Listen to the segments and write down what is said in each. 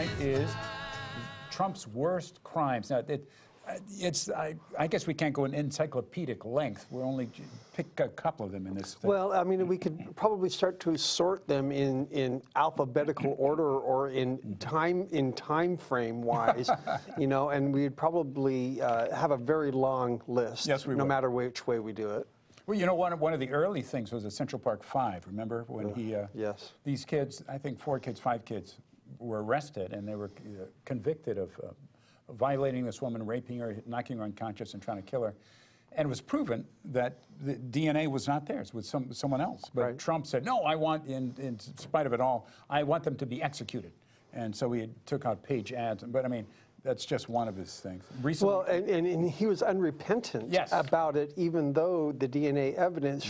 tonight is Trump's worst crimes. Now, I guess we can't go in encyclopedic length. We'll only pick a couple of them in this thing. Well, I mean, we could probably start to sort them in alphabetical order or in time frame wise, you know, and we'd probably have a very long list. Yes, we would. No matter which way we do it. Well, you know, one of the early things was the Central Park Five. Remember when yes. These kids, I think 4 kids, 5 kids, were arrested and they were convicted of violating this woman, raping her, knocking her unconscious, and trying to kill her. And it was proven that the DNA was not theirs, it was someone else. But right. Trump said, no, I want, in spite of it all, I want them to be executed. And so he took out page ads. But I mean, that's just one of his things. Recently, well, and he was unrepentant yes. about it, even though the DNA evidence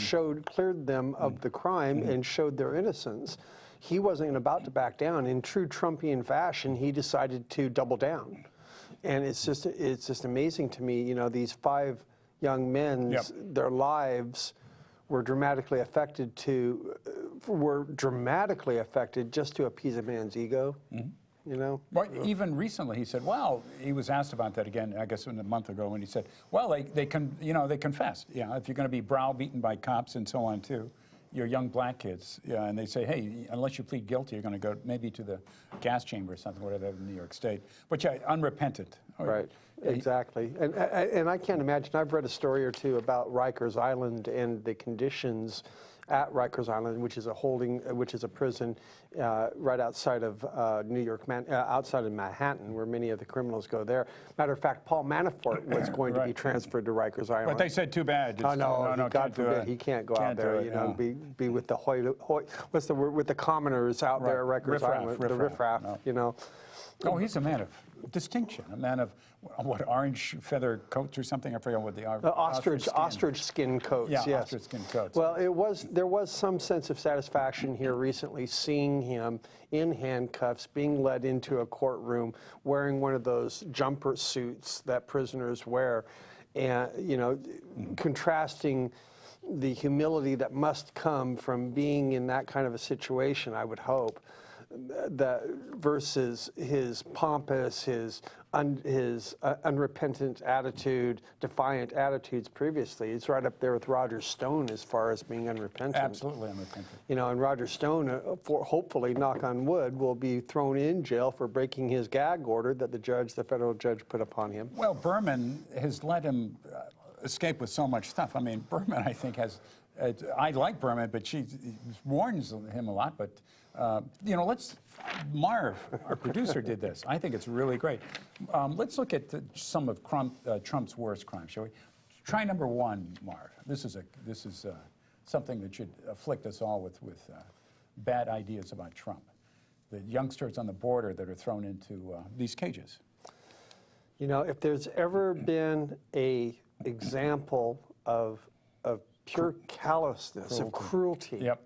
cleared them of the crime and showed their innocence. He wasn't about to back down. In true Trumpian fashion, he decided to double down. And it's just amazing to me, you know, these 5 young men, their lives were dramatically affected just to appease a man's ego, you know? Well, even recently he said, well, he was asked about that again, I guess a month ago, when he said, well, they confessed. Yeah, if you're going to be browbeaten by cops and so on too, you're young black kids, yeah, and they say, hey, unless you plead guilty, you're going to go maybe to the gas chamber or something, whatever, in New York State. But yeah, unrepentant. Right, exactly. And I can't imagine, I've read a story or two about Rikers Island and the conditions at Rikers Island, which is a prison right outside of New York, outside of Manhattan, where many of the criminals go there. Matter of fact, Paul Manafort was going to be transferred to Rikers Island. But they said too bad. Oh no, God forbid, he can't go out there. You know, be with the what's the word, with the commoners out there at Rikers Island, the riffraff. No. You know. Oh, he's a man of distinction, a man of what, orange feather coats or something. I forget what the ostrich skin coats. Yeah, yes. ostrich skin coats. Well, there was some sense of satisfaction here recently, seeing him in handcuffs, being led into a courtroom, wearing one of those jumper suits that prisoners wear, and you know, contrasting the humility that must come from being in that kind of a situation. I would hope. That versus his pompous, his unrepentant attitude, defiant attitudes previously. It's right up there with Roger Stone as far as being unrepentant. Absolutely unrepentant. You know, and Roger Stone, hopefully, knock on wood, will be thrown in jail for breaking his gag order that the federal judge put upon him. Well, Berman has let him escape with so much stuff. I mean, Berman, I think, has... I like Berman, but she warns him a lot. But, you know, Marv, our producer, did this. I think it's really great. Let's look at some of Trump's worst crimes, shall we? Try number 1, Marv. This is something that should afflict us all with bad ideas about Trump. The youngsters on the border that are thrown into these cages. You know, if there's ever been an example of pure callousness, of cruelty. Yep.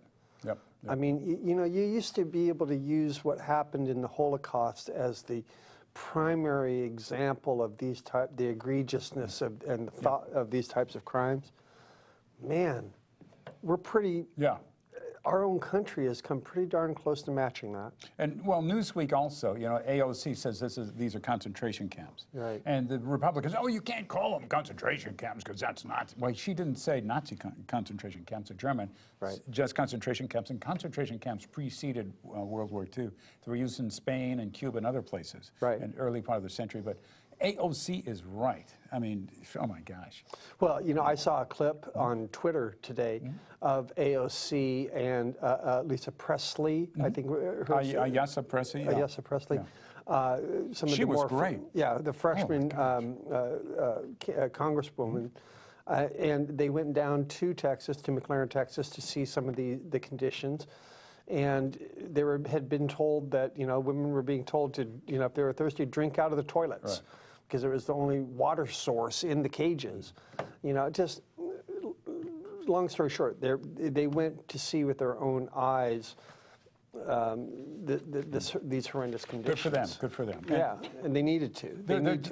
I mean, you know, you used to be able to use what happened in the Holocaust as the primary example of the egregiousness and the thought of these types of crimes. Man, we're pretty... Yeah. Our own country has come pretty darn close to matching that. And, well, Newsweek also, you know, AOC says these are concentration camps. Right. And the Republicans, oh, you can't call them concentration camps because that's Nazi. Well, she didn't say Nazi concentration camps, are German. Right. Just concentration camps. And concentration camps preceded World War II. They were used in Spain and Cuba and other places. Right. In the early part of the century. But AOC is right. I mean, oh my gosh. Well, you know, I saw a clip on Twitter today of AOC and Lisa Presley, I think. Ayasa Presley. Yeah. Ayasa Presley. Yeah. She was great. Yeah, the freshman congresswoman. And they went down to Texas, to McLaren, Texas, to see some of the conditions. And they had been told that, you know, women were being told to, you know, if they were thirsty, drink out of the toilets. Right. Because it was the only water source in the cages. You know, just long story short, they went to see with their own eyes these horrendous conditions. Good for them. Yeah, and they needed to.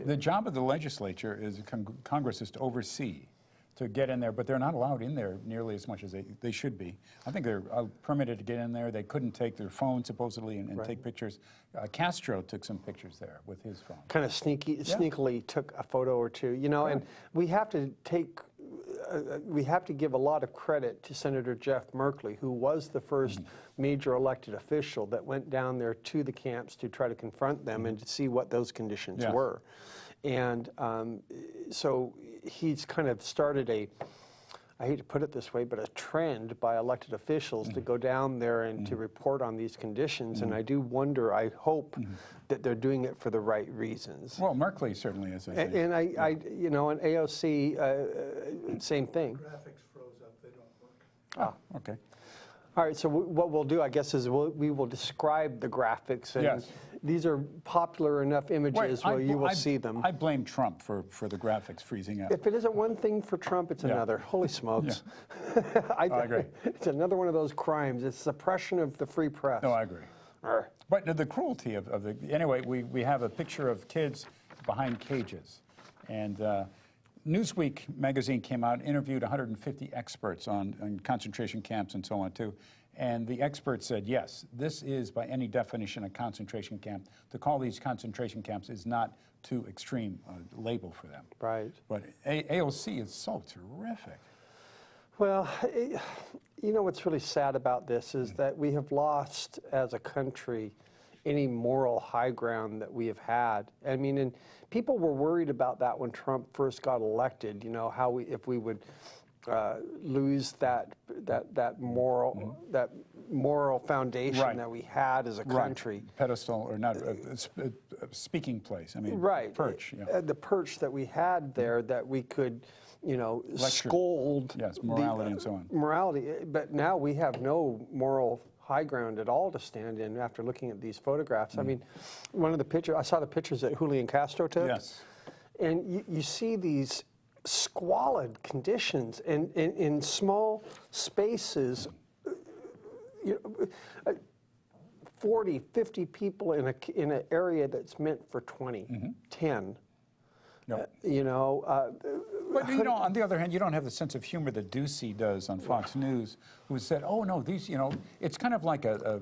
The job of the legislature is Congress is to oversee to get in there, but they're not allowed in there nearly as much as they should be. I think they're permitted to get in there. They couldn't take their phone, supposedly, and take pictures. Castro took some pictures there with his phone. Kind of sneakily took a photo or two, you know, and we have to give a lot of credit to Senator Jeff Merkley, who was the first major elected official that went down there to the camps to try to confront them and to see what those conditions were. And so he's kind of started I hate to put it this way, but a trend by elected officials to go down there and to report on these conditions. And I do wonder, I hope that they're doing it for the right reasons. Well, Merkley certainly is, I think. And I you know, and AOC, same thing. Graphics froze up, they don't work. Oh, okay. All right, so what we'll do, I guess, is we will describe the graphics. And these are popular enough images where you will see them. I blame Trump for the graphics freezing up. If it isn't one thing for Trump, it's another. Holy smokes. I agree. It's another one of those crimes. It's suppression of the free press. No, I agree. But the cruelty of the... Anyway, we have a picture of kids behind cages. And Newsweek magazine came out, interviewed 150 experts on concentration camps and so on, too. And the experts said, yes, this is by any definition a concentration camp. To call these concentration camps is not too extreme a label for them. Right. But AOC is so terrific. Well, you know what's really sad about this is that we have lost as a country any moral high ground that we have had. I mean, and people were worried about that when Trump first got elected, you know, how if we would lose that moral foundation that we had as a country. Pedestal, or not, speaking place, I mean, perch. The perch that we had there, that we could, you know, scold. Yes, morality and so on. Morality, but now we have no moral high ground at all to stand in after looking at these photographs. I mean, one of the pictures, I saw the pictures that Julian Castro took. Yes. And you see these squalid conditions and in small spaces, 40, 50 people in an area that's meant for 20, 10. You know, but you know, on the other hand, you don't have the sense of humor that Ducey does on Fox News, who said, "Oh no, these, you know, it's kind of like a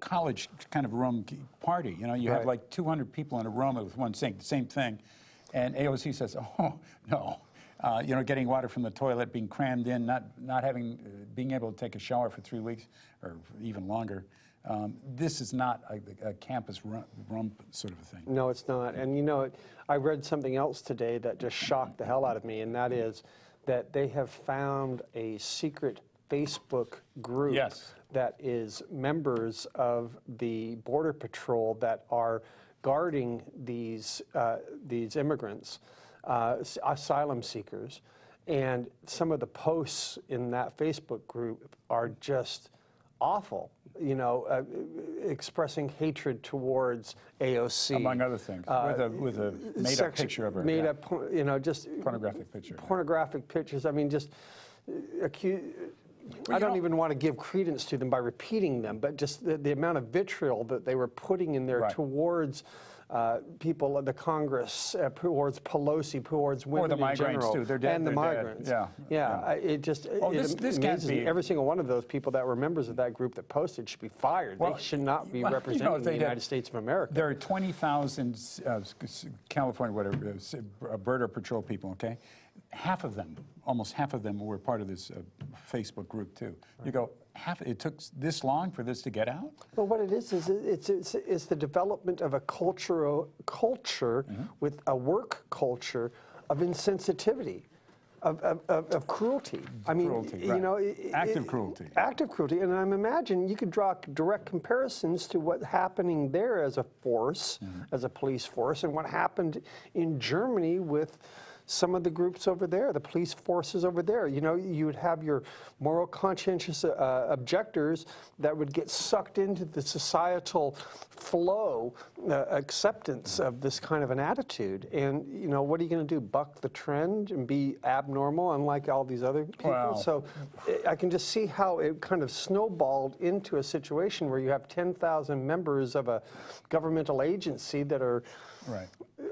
college kind of room party. You know, you have like 200 people in a room with one sink, the same thing." And AOC says, "Oh no, you know, getting water from the toilet, being crammed in, not having, being able to take a shower for 3 weeks or even longer. This is not a campus rump sort of a thing." No, it's not. And you know, I read something else today that just shocked the hell out of me, and that is that they have found a secret Facebook group that is members of the Border Patrol that are guarding these immigrants, asylum seekers, and some of the posts in that Facebook group are just awful, you know, expressing hatred towards AOC. Among other things, with a made-up picture of her. Made-up, you know, just... Pornographic picture. Pornographic pictures. I mean, just I don't even want to give credence to them by repeating them, but just the amount of vitriol that they were putting in there towards people of the Congress, towards Pelosi, towards women in general, too. They're dead, and the migrants. It just this amazes me. Every single one of those people that were members of that group that posted should be fired. They should not be representing the United States of America. There are 20,000 California, whatever, Border Patrol people. Okay, half of them, almost half of them, were part of this Facebook group too. You go, it took this long for this to get out? Well, what it is it's the development of a culture with a work culture of insensitivity, of cruelty. I mean, you know, active cruelty. Active cruelty, and I'm imagining you could draw direct comparisons to what's happening there as a force, as a police force, and what happened in Germany with some of the groups over there, the police forces over there. You know, you would have your moral conscientious objectors that would get sucked into the societal flow, acceptance of this kind of an attitude. And, you know, what are you going to do, buck the trend and be abnormal unlike all these other people? Wow. So I can just see how it kind of snowballed into a situation where you have 10,000 members of a governmental agency that are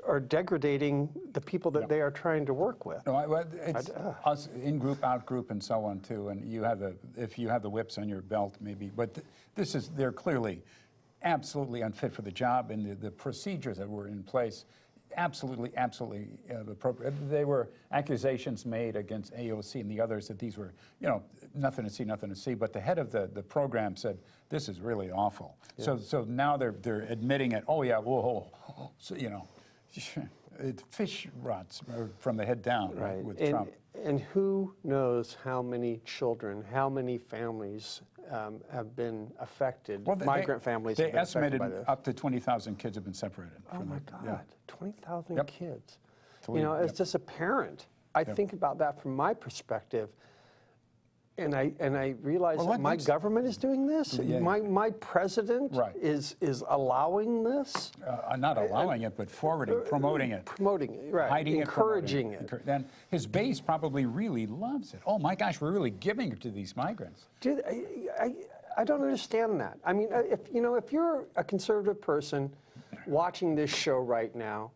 are degrading the people that they are trying to work with. No, it's us in group, out group, and so on too. And you have if you have the whips on your belt, maybe. But they're clearly absolutely unfit for the job, and the procedures that were in place, absolutely appropriate. There were accusations made against AOC and the others that these were, nothing to see. But the head of the program said, this is really awful. Yeah. So now they're admitting it. Oh yeah, whoa, so, fish rots from the head down, right, with Trump. And who knows how many children, how many families have been affected, migrant families have been affected by this. They estimated up to 20,000 kids have been separated. Oh my God, yeah. 20,000 kids. As just a parent, I think about that from my perspective. And I realize that my government is doing this. Yeah. My president is allowing this. Not allowing it, but forwarding, promoting it. Promoting it, right. Hiding encouraging it. Then his base probably really loves it. Oh my gosh, we're really giving it to these migrants. Dude, I don't understand that. I mean, if you're a conservative person watching this show right now,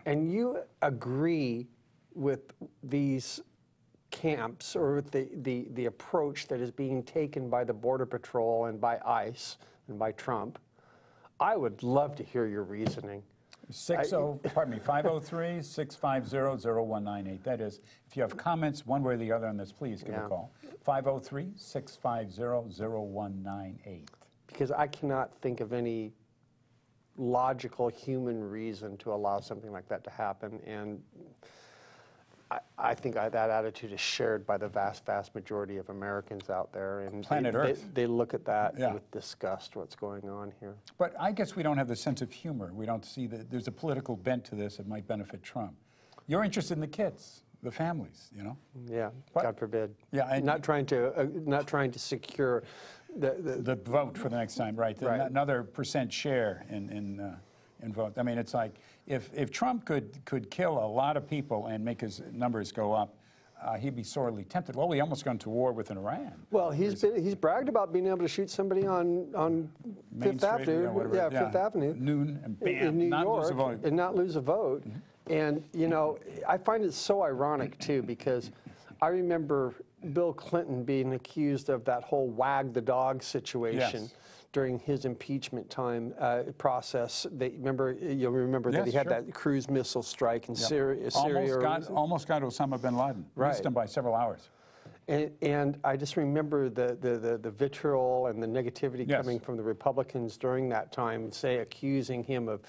and you agree with these camps or with the approach that is being taken by the Border Patrol and by ICE and by Trump, I would love to hear your reasoning. 503-650-0198. That is, if you have comments one way or the other on this, please give a call. 503-650-0198. Because I cannot think of any logical human reason to allow something like that to happen. And I think that attitude is shared by the vast majority of Americans out there. And Planet Earth. They look at that with disgust, what's going on here. But I guess we don't have the sense of humor. We don't see that there's a political bent to this that might benefit Trump. You're interested in the kids, the families, Yeah, but, God forbid. Yeah, and not trying to secure the vote for the next time, right? Another percent share in vote. I mean, it's like if Trump could kill a lot of people and make his numbers go up, he'd be sorely tempted. Well, he almost gone to war with Iran. Well, he's bragged about being able to shoot somebody on Fifth Avenue. Fifth Avenue. Noon and bam, in New not York, lose a vote. and not lose a vote. Mm-hmm. And I find it so ironic too, because I remember Bill Clinton being accused of that whole wag the dog situation during his impeachment time process. You'll remember that he had that cruise missile strike in Syria. Almost got Osama bin Laden. Missed him by several hours. And I just remember the vitriol and the negativity coming from the Republicans during that time, accusing him of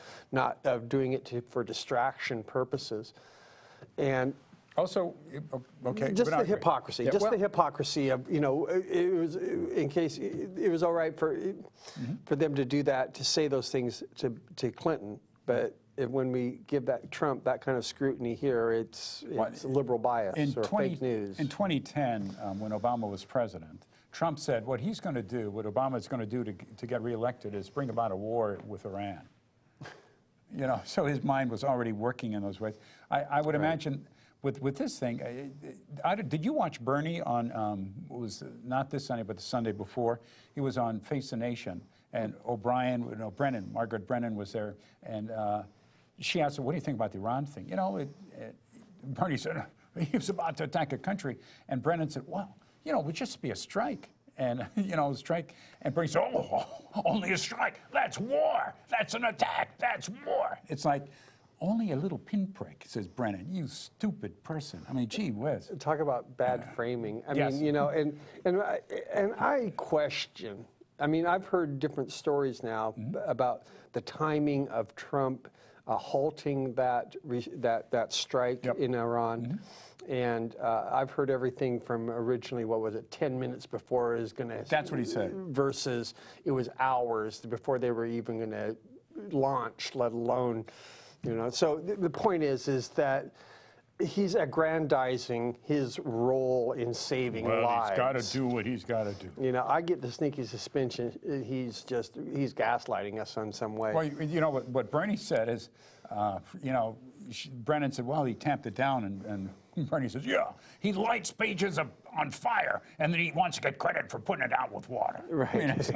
doing it for distraction purposes. And also, okay, just the hypocrisy. The hypocrisy of it was in case it was all right for them to do that, to say those things to Clinton, but when we give Trump that kind of scrutiny here, it's liberal bias or fake news. In 2010, when Obama was president, Trump said what Obama is going to do to get reelected is bring about a war with Iran. So his mind was already working in those ways. I would imagine. With this thing, did you watch Bernie on, it was not this Sunday, but the Sunday before? He was on Face the Nation, and Margaret Brennan was there, and she asked him, what do you think about the Iran thing? Bernie said, he was about to attack a country, and Brennan said, well, it would just be a strike. And, a strike, and Bernie said, oh, only a strike, that's war, that's an attack, that's war. It's like, only a little pinprick, says Brennan. You stupid person. I mean, gee whiz. Talk about bad framing. I mean, and I question. I mean, I've heard different stories now about the timing of Trump halting that strike in Iran. And I've heard everything from originally, 10 minutes before it was going to... That's what he said. Versus it was hours before they were even going to launch, let alone... So the point is that he's aggrandizing his role in saving lives. Well, he's got to do what he's got to do. I get the sneaky suspicion he's gaslighting us in some way. Well, what Bernie said is, Brennan said, well, he tamped it down, and Bernie says, yeah, he lights pages on fire, and then he wants to get credit for putting it out with water. Right.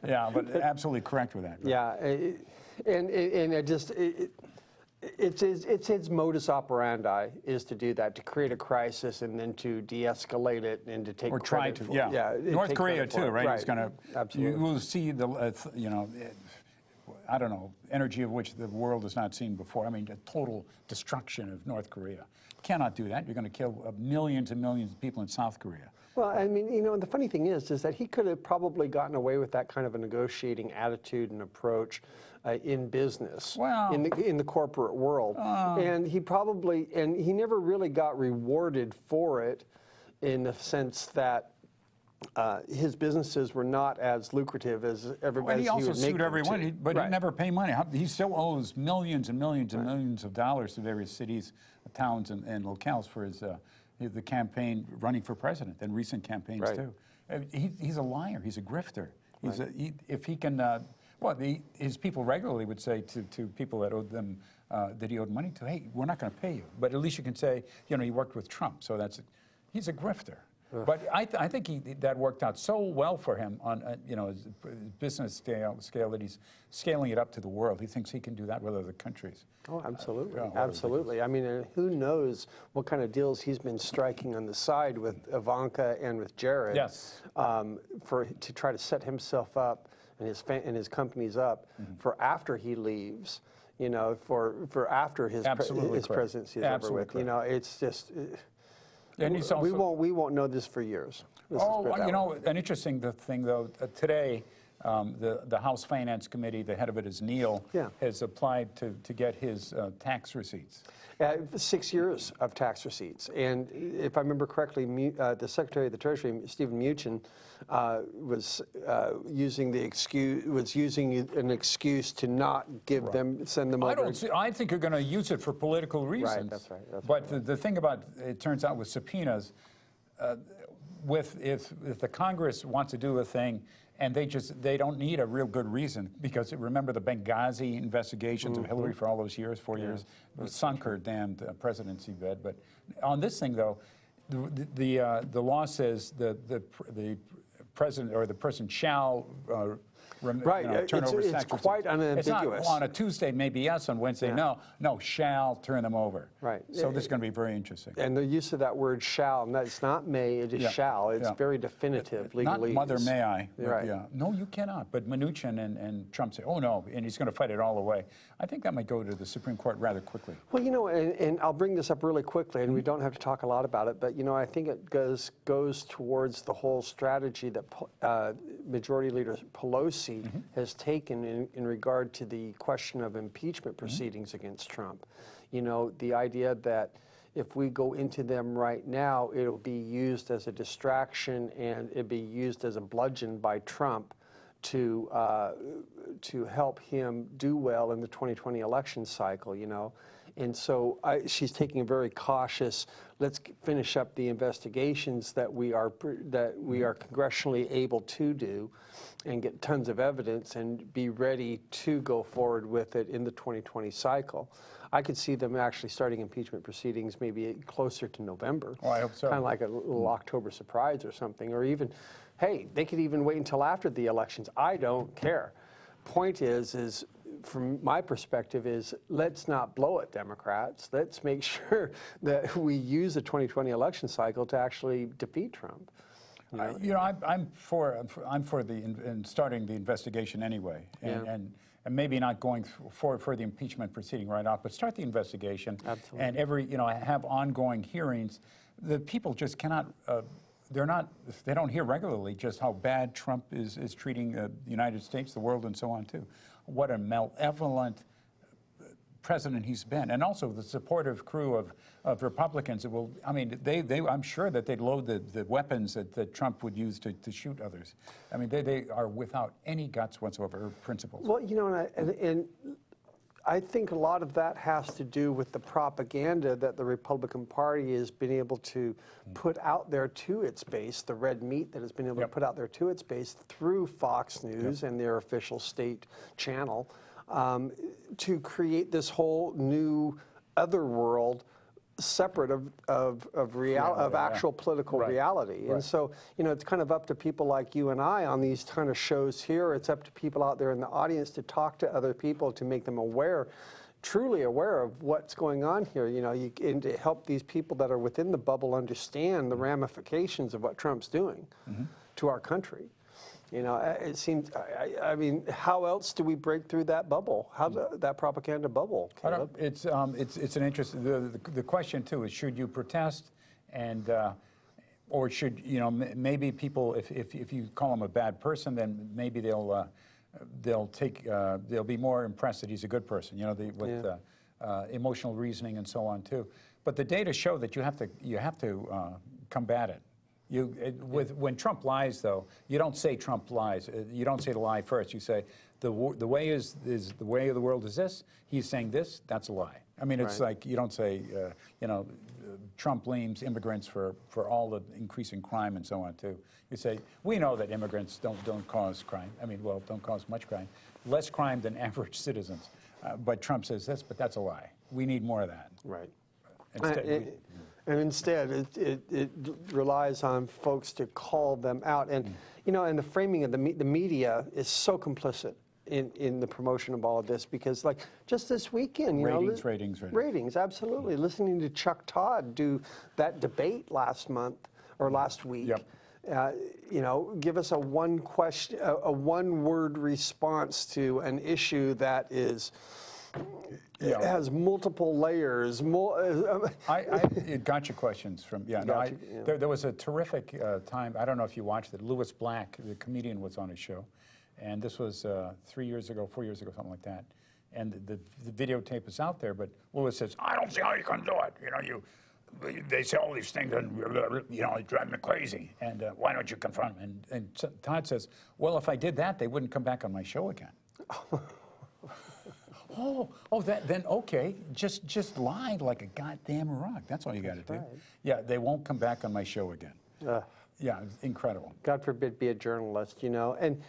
Yeah, but absolutely correct with that. Right? Yeah. And It's his modus operandi is to do that, to create a crisis and then to de-escalate it and to take Or try credit to, for, yeah. North take Korea credit for too, it. right? He's going to, Absolutely. you will see the, I don't know, energy of which the world has not seen before. I mean, the total destruction of North Korea. Cannot do that. You're going to kill millions and millions of people in South Korea. Well, I mean, you know, the funny thing is that he could have probably gotten away with that kind of a negotiating attitude and approach in business, Well, in the corporate world, and he never really got rewarded for it, in the sense that his businesses were not as lucrative as everybody. Well, he also sued everyone, but Right. he never paid money. He still owes millions and millions and millions of dollars to various cities, towns, and locales for his the campaign running for president and recent campaigns Right. too. He's a liar. He's a grifter. If he can, his people regularly would say to people that owed them that he owed money to, hey, we're not going to pay you, but at least you can say, you know, he worked with Trump, so he's a grifter. But I think that worked out so well for him on his business scale that he's scaling it up to the world. He thinks he can do that with other countries. Oh, absolutely, Yeah, absolutely. I mean, who knows what kind of deals he's been striking on the side with Ivanka and with Jared? Yes. To try to set himself up and his companies up for after he leaves. You know, for after his presidency is over with. You know, it's just. And he's also, we won't know this for years. An interesting thing though, today, the House Finance Committee, the head of it is Neil, has applied to get his tax receipts. 6 years of tax receipts, and if I remember correctly, the Secretary of the Treasury, Stephen Mnuchin, was using an excuse to not give them, send them over. I think you're going to use it for political reasons. Right, that's right. But the thing about it turns out with subpoenas, if the Congress wants to do a thing and they don't need a real good reason, because remember the Benghazi investigations of Hillary for all those years, 4 years, sunk her damned presidency bed. But on this thing though, the law says the president or the person shall turn over it's tax quite receipts. unambiguous. It's not, on a Tuesday, maybe yes, on Wednesday, no, shall turn them over. Right. So this is going to be very interesting. And the use of that word "shall," it's not "may," it is "shall." It's very definitive legalese. Not mother may I. Right. Yeah. No, you cannot. But Mnuchin and Trump say, oh no, and he's going to fight it all the way. I think that might go to the Supreme Court rather quickly. Well, you know, and I'll bring this up really quickly, and we don't have to talk a lot about it, but, you know, I think it goes towards the whole strategy that Majority Leader Pelosi has taken in regard to the question of impeachment proceedings against Trump. You know, the idea that if we go into them right now, it'll be used as a distraction and it'll be used as a bludgeon by Trump to help him do well in the 2020 election cycle, you know. And so she's taking a very cautious, let's finish up the investigations that we are congressionally able to do and get tons of evidence and be ready to go forward with it in the 2020 cycle. I could see them actually starting impeachment proceedings maybe closer to November. Oh, I hope so. Kind of like a little October surprise or something, or even, hey, they could even wait until after the elections. I don't care. Point is from my perspective is, let's not blow it, Democrats. Let's make sure that we use the 2020 election cycle to actually defeat Trump. You know, I'm for starting the investigation anyway, and maybe not going for the impeachment proceeding right off, but start the investigation. Absolutely. And have ongoing hearings. The people just cannot. They don't hear regularly just how bad Trump is treating the United States, the world, and so on too. What a malevolent president he's been, and also the supportive crew of Republicans that will. I mean, I'm sure that they'd load the weapons that Trump would use to shoot others. I mean, they are without any guts whatsoever, or principles. Well, you know, and I think a lot of that has to do with the propaganda that the Republican Party has been able to put out there to its base, the red meat that has been able to put out there to its base through Fox News and their official state channel, to create this whole new other world separate of actual political reality. And so, you know, it's kind of up to people like you and I on these kind of shows here. It's up to people out there in the audience to talk to other people, to make them aware. truly aware of what's going on here, and to help these people that are within the bubble understand the ramifications of what Trump's doing to our country. It seems, I mean, how else do we break through that bubble? That propaganda bubble, Caleb? It's an interesting, the question too is, should you protest and, or should, maybe people, if you call him a bad person, then maybe they'll be more impressed that he's a good person, with emotional reasoning and so on too. But the data show that you have to combat it. When Trump lies, though, you don't say Trump lies. You don't say the lie first. You say the way is the way of the world is this. He's saying this. That's a lie. I mean, it's like you don't say Trump blames immigrants for all the increasing crime and so on too. You say we know that immigrants don't cause crime. I mean, well, don't cause much crime, less crime than average citizens. But Trump says this, but that's a lie. We need more of that. Right. And instead, it relies on folks to call them out. And, and the framing of the media is so complicit in the promotion of all of this, because, like, just this weekend, ratings, absolutely. Listening to Chuck Todd do that debate last week. Yep. Give us a one-word response to an issue that is... It has multiple layers. It got you questions from, There was a terrific time, I don't know if you watched it, Louis Black, the comedian, was on his show. And this was 4 years ago, something like that. And the videotape is out there, but Louis says, I don't see how you can do it. They say all these things and, it drives me crazy. And why don't you confront them? And Todd says, well, if I did that, they wouldn't come back on my show again. Then okay, just lie like a goddamn rock. That's all you got to do. Right. Yeah, they won't come back on my show again. Yeah, it's incredible. God forbid be a journalist, And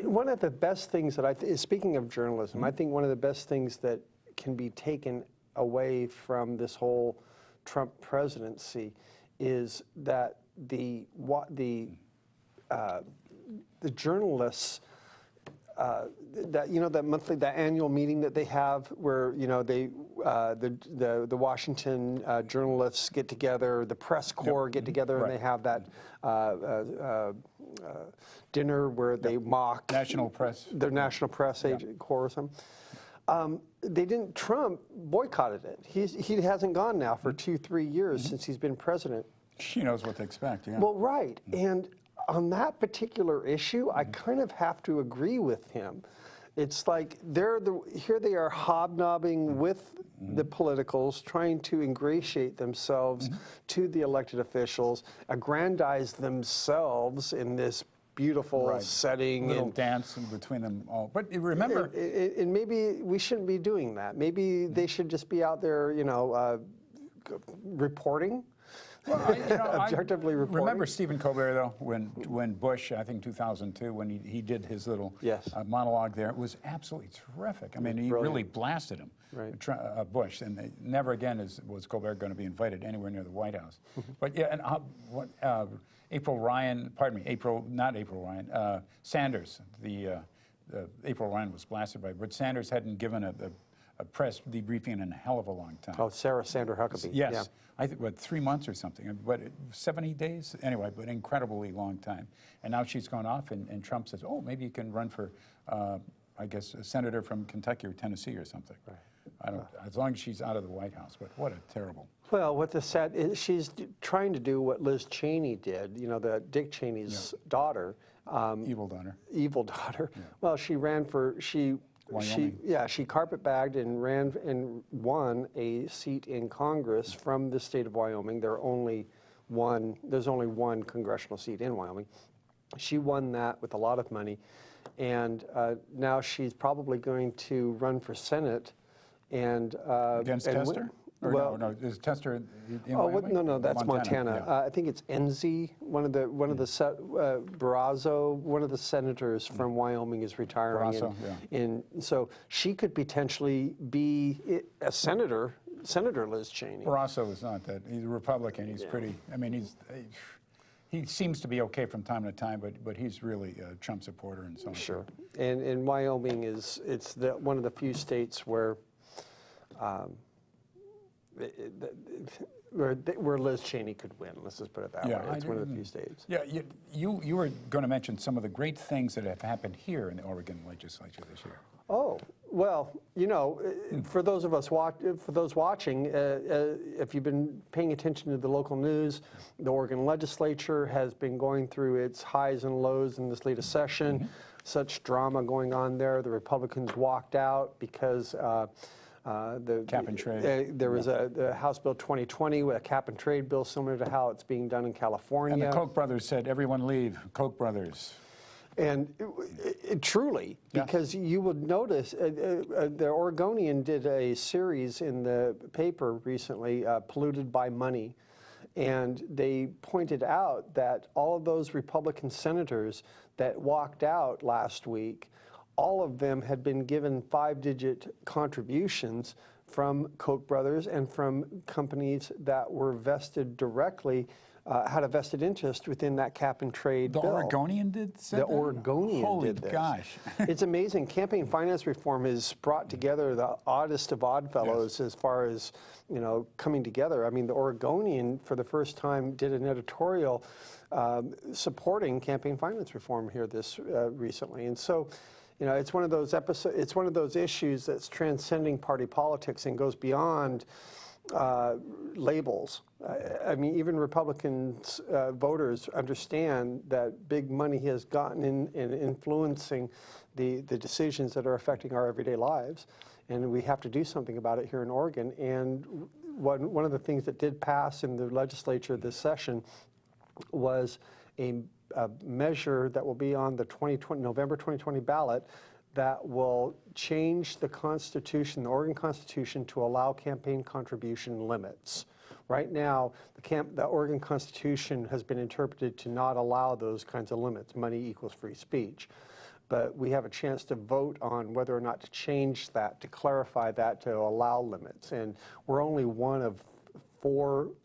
one of the best things that speaking of journalism, I think one of the best things that can be taken away from this whole Trump presidency is that the journalists. That annual meeting that they have, where the Washington journalists get together, the press corps get together, and they have that dinner where they mock national press, their national press corps or something. Trump boycotted it. He hasn't gone now for 2-3 years since he's been president. He knows what to expect. Yeah. Well, right, and. On that particular issue, I kind of have to agree with him. It's like here they are hobnobbing with the politicals, trying to ingratiate themselves to the elected officials, aggrandize themselves in this beautiful setting. Little dance in between them all. But remember... And maybe we shouldn't be doing that. Maybe they should just be out there, reporting. Well, objectively reporting. Remember Stephen Colbert, though, when Bush, I think 2002, when he did his little monologue there, it was absolutely terrific. I mean, he really blasted him, Bush, and never again was Colbert going to be invited anywhere near the White House. But yeah, and Sanders, April Ryan was blasted by, but Sanders hadn't given a press debriefing in a hell of a long time. Oh, Sarah Sanders Huckabee. Yes. Yeah. I think, 3 months or something, but 70 days? Anyway, but incredibly long time. And now she's gone off, and Trump says, oh, maybe you can run for, I guess, a senator from Kentucky or Tennessee or something. Right. I don't, as long as she's out of the White House, but what a terrible. Well, what the sad is, she's trying to do what Liz Cheney did, Dick Cheney's daughter. Evil daughter. Evil daughter. Yeah. Well, she ran for, she carpetbagged and ran and won a seat in Congress from the state of Wyoming. There's only one congressional seat in Wyoming. She won that with a lot of money, and now she's probably going to run for Senate. And against Tester? No, is Tester in Wyoming? No, that's Montana. Yeah. I think it's Enzi, Barrazo, one of the senators from Wyoming is retiring. Barrazo, so she could potentially be a senator, Senator Liz Cheney. Barrazo is not that. He's a Republican. He's pretty, I mean, he seems to be okay from time to time, but he's really a Trump supporter and so on. Sure. And Wyoming it's one of the few states where where Liz Cheney could win. Let's just put it that way. It's one of the few states. Yeah, you were going to mention some of the great things that have happened here in the Oregon legislature this year. Oh, well, you know, for those watching, if you've been paying attention to the local news, the Oregon legislature has been going through its highs and lows in this latest session. Such drama going on there. The Republicans walked out because the Cap and trade. There was a House Bill 2020, a cap and trade bill similar to how it's being done in California. And the Koch brothers said, everyone leave, Koch brothers. And truly, because you would notice, the Oregonian did a series in the paper recently, Polluted by Money, and they pointed out that all of those Republican senators that walked out last week, all of them had been given 5-digit contributions from Koch brothers and from companies that were vested directly, had a vested interest within that cap and trade bill. The Oregonian did say The that? Oregonian did this. Holy gosh. It's amazing. Campaign finance reform has brought together the oddest of odd fellows as far as, you know, coming together. I mean, the Oregonian, for the first time, did an editorial supporting campaign finance reform here this recently. And so, you know, it's one of those it's one of those issues that's transcending party politics and goes beyond labels. I mean, even Republicans voters understand that big money has gotten in influencing the decisions that are affecting our everyday lives, and we have to do something about it here in Oregon. And one of the things that did pass in the legislature this session was a measure that will be on the November 2020 ballot that will change the Constitution, the Oregon Constitution, to allow campaign contribution limits. Right now, the Oregon Constitution has been interpreted to not allow those kinds of limits. Money equals free speech. But we have a chance to vote on whether or not to change that, to clarify that, to allow limits. And we're only one of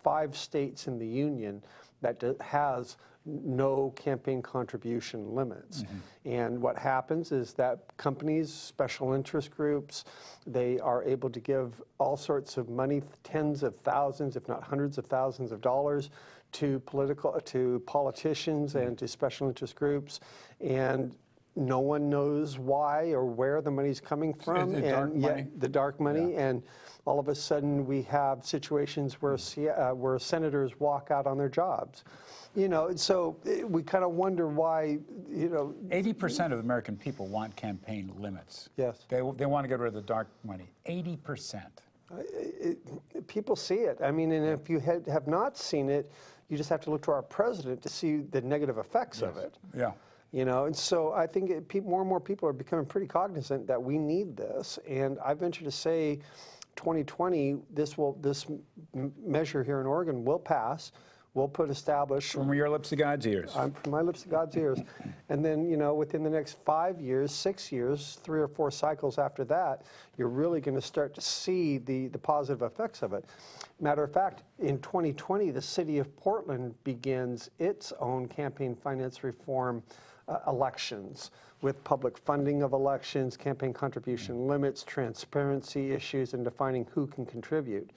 5 states in the union that has no campaign contribution limits. And what happens is that companies, special interest groups, they are able to give all sorts of money, tens of thousands, if not hundreds of thousands of dollars to politicians and to special interest groups. And no one knows why or where the money's coming from. The dark money. The dark money. And all of a sudden we have situations where senators walk out on their jobs. You know, so we kind of wonder why, you know. 80% of American people want campaign limits. Yes. They want to get rid of the dark money. 80%. People see it. I mean, and if you have not seen it, you just have to look to our president to see the negative effects of it. Yeah. You know, and so I think more and more people are becoming pretty cognizant that we need this. And I venture to say 2020, this measure here in Oregon will pass. We'll put established. From your lips to God's ears. From my lips to God's ears. And then, you know, within the next 5 years, 6 years, 3 or 4 cycles after that, you're really going to start to see the positive effects of it. Matter of fact, in 2020, the city of Portland begins its own campaign finance reform elections with public funding of elections, campaign contribution limits, transparency issues, and defining who can contribute.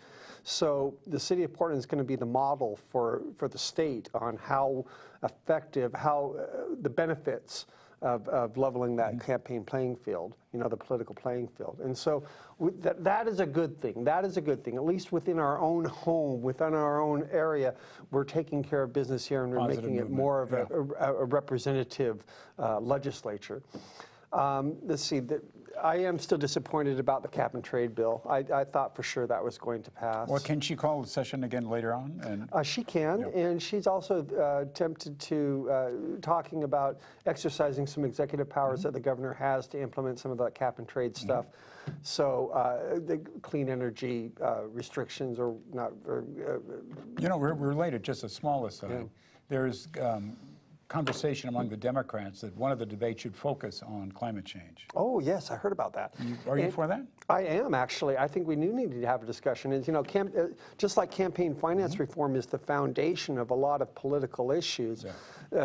So the city of Portland is going to be the model for the state on how effective, the benefits of leveling that campaign playing field, you know, the political playing field. And so that is a good thing. That is a good thing. At least within our own home, within our own area, we're taking care of business here and we're making it more of a representative legislature. Let's see. I am still disappointed about the cap and trade bill. I thought for sure that was going to pass. Well, can she call the session again later on? And she can, and she's also tempted to talking about exercising some executive powers that the governor has to implement some of that cap and trade stuff. So the clean energy restrictions or not. You know, we're related, just the smallest side. There's conversation among the Democrats that one of the debates should focus on climate change. Oh, yes, I heard about that. Are you And for that? I am, actually. I think we do need to have a discussion. And, you know, just like campaign finance reform is the foundation of a lot of political issues,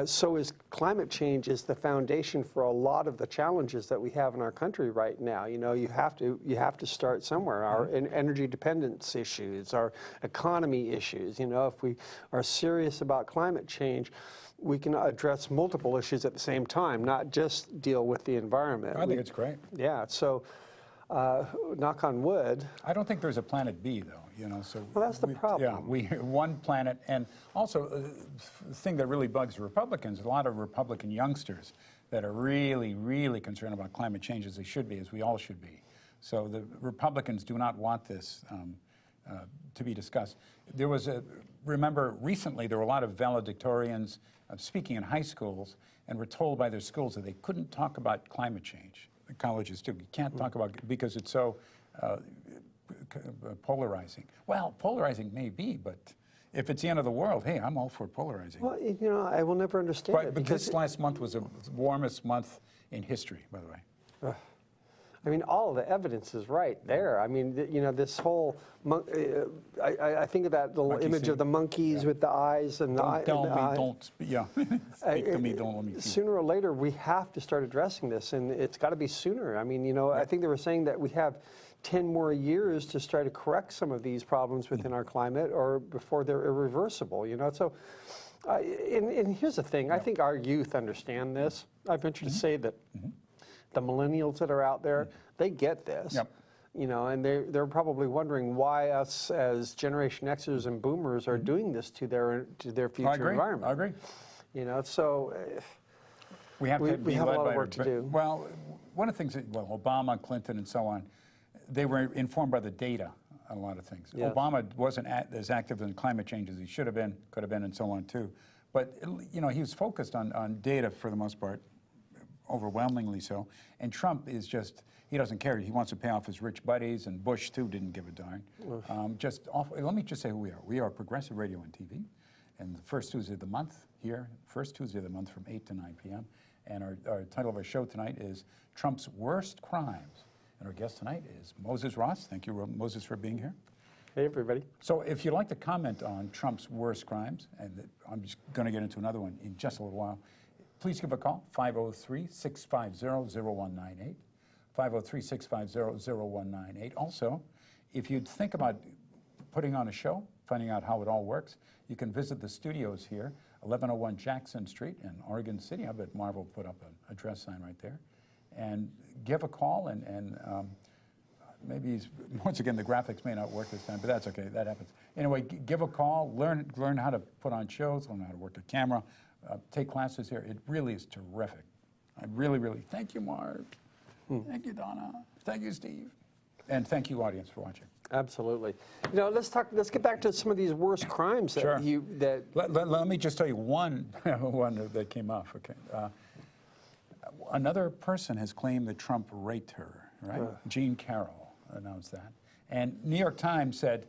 so is climate change is the foundation for a lot of the challenges that we have in our country right now. You know, you have to start somewhere. Our energy dependence issues, our economy issues. You know, if we are serious about climate change, we can address multiple issues at the same time, not just deal with the environment. I think it's great. Yeah, so knock on wood. I don't think there's a planet B, though. You know, so Well, that's the problem. Yeah, we one planet, and also the thing that really bugs Republicans, a lot of Republican youngsters that are really, really concerned about climate change, as they should be, as we all should be. So the Republicans do not want this to be discussed. There was remember recently there were a lot of valedictorians speaking in high schools and were told by their schools that they couldn't talk about climate change. The colleges too. You can't talk about it because it's so polarizing. Well, polarizing may be, but if it's the end of the world, hey, I'm all for polarizing. Well, you know, I will never understand it. But Because this last month was the warmest month in history, by the way. I mean, all of the evidence is right there. I mean, you know, this whole, I think of that little Monkey image scene. of the monkeys with the eyes and the eye. Don't speak to me, don't let me feel. Sooner or later, we have to start addressing this, and it's got to be sooner. I mean, you know, I think they were saying that we have 10 more years to try to correct some of these problems within our climate, or before they're irreversible, you know. So, and here's the thing, I think our youth understand this. I venture to say that the millennials that are out there, they get this. Yep. You know, and they're probably wondering why us as Generation Xers and Boomers are doing this to their future environment. I agree. You know, so We have to be have a led lot of by work to do. Well, one of the things that, Obama, Clinton, and so on, they were informed by the data on a lot of things. Yes. Obama wasn't as active in climate change as he should have been, could have been, and so on too. But you know, he was focused on data for the most part, overwhelmingly so. And Trump is just, he doesn't care. He wants to pay off his rich buddies, and Bush too didn't give a darn. Let me just say who we are. We are Progressive Radio and TV, and the first Tuesday of the month here, first Tuesday of the month from 8 to 9 p.m. And our title of our show tonight is Trump's Worst Crimes. And our guest tonight is Moses Ross. Thank you, Moses, for being here. Hey, everybody. So if you'd like to comment on Trump's worst crimes, and I'm just going to get into another one in just a little while, please give a call, 503-650-0198, 503-650-0198. Also, if you'd think about putting on a show, finding out how it all works, you can visit the studios here, 1101 Jackson Street in Oregon City. I bet Marv will put up an address sign right there. And give a call, and maybe once again, the graphics may not work this time, but that's okay, that happens. Anyway, give a call, learn how to put on shows, learn how to work a camera, take classes here. It really is terrific. I really, thank you, Marv. Thank you, Donna. Thank you, Steve. And thank you, audience, for watching. Absolutely. You know, let's get back to some of these worst crimes that Sure. Let me just tell you one that came off, okay. Another person has claimed that Trump raped her, right? Jean Carroll announced that. And New York Times said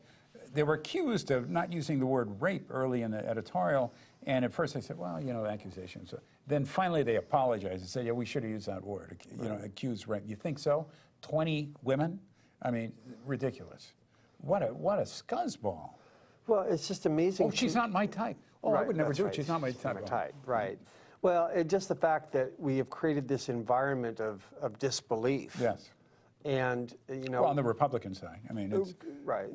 they were accused of not using the word rape early in the editorial. And at first they said, well, you know, accusations. Then finally they apologized and said, yeah, we should have used that word, you know, accused rape. You think so? 20 women? I mean, ridiculous. What a scuzzball. Well, it's just amazing. Oh, she's not my type. Oh, I Right, would never that's do right. it. She's not my She's not type. my type, right. Well, just the fact that we have created this environment of disbelief. Yes. And, you know. Well, on the Republican side. I mean, it's. Right.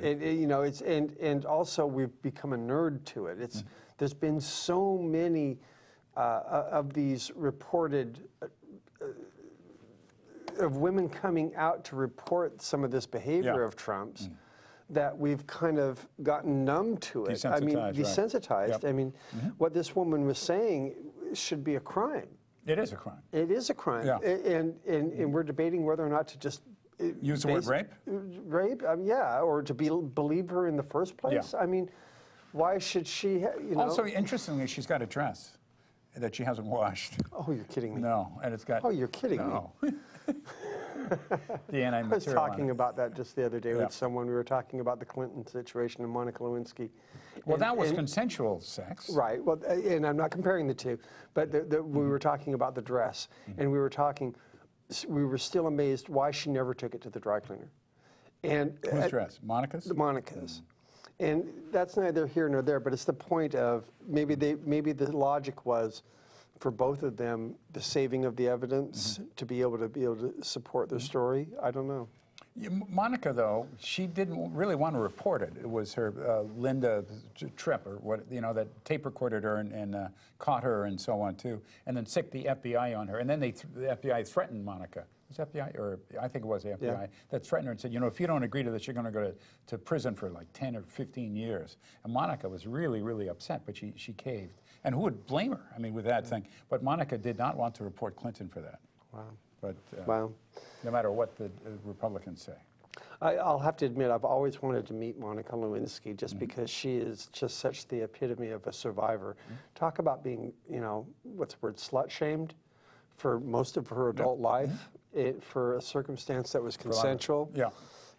You know, and also we've become a nerd to it. There's been so many of these reported of women coming out to report some of this behavior of Trump's that we've kind of gotten numb to it. I mean, desensitized. Yep. I mean, what this woman was saying should be a crime. It is a crime. It is a crime. Yeah. And we're debating whether or not to just Use the word rape? Rape, yeah, or to believe her in the first place. Yeah. I mean, why should she, you know? Also, interestingly, she's got a dress that she hasn't washed. Oh, you're kidding me. No, and it's got. Oh, you're kidding no. me. the I was anti-material. on talking it. about that just the other day Yeah. with someone. We were talking about the Clinton situation and Monica Lewinsky. Well, And- that was and- consensual sex. Right. Well, and I'm not comparing the two, but we were talking about the dress, and we were still amazed why she never took it to the dry cleaner. And Whose dress? Monica's? Monica's. And that's neither here nor there, but it's the point of maybe the logic was for both of them the saving of the evidence to be able to support their story. I don't know. Yeah, Monica, though, she didn't really want to report it. It was her Linda Tripp, or what, that tape recorded her and caught her and so on too, and then sicked the FBI on her. And then the FBI threatened Monica. Was it FBI, or I think it was the FBI, Yeah. that threatened her and said, if you don't agree to this, you're going to go to prison for like 10 or 15 years. And Monica was really, really upset, but she caved. And who would blame her? I mean, with that thing. But Monica did not want to report Clinton for that. Wow. But Wow. no matter what the Republicans say. I'll have to admit, I've always wanted to meet Monica Lewinsky just because she is just such the epitome of a survivor. Talk about being, what's the word, slut-shamed for most of her adult life, for a circumstance that was consensual. Yeah.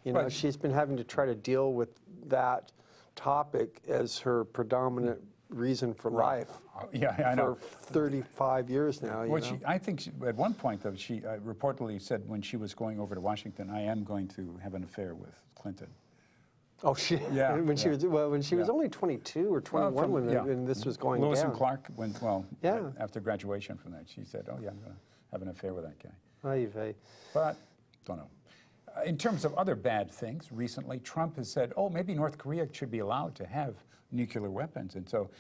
But- She's been having to try to deal with that topic as her predominant reason for life Yeah, I know. for 35 years now. Well, I think at one point, though, she reportedly said when she was going over to Washington, I am going to have an affair with Clinton. Oh, she. Yeah, when she yeah. was was only 22 or 21 when this was going Lewis down. and Clark, Yeah. after graduation from that, she said, oh, yeah, I'm going to have an affair with that guy. Ay vey. But, don't know. In terms of other bad things, recently, Trump has said, oh, maybe North Korea should be allowed to have nuclear weapons. And so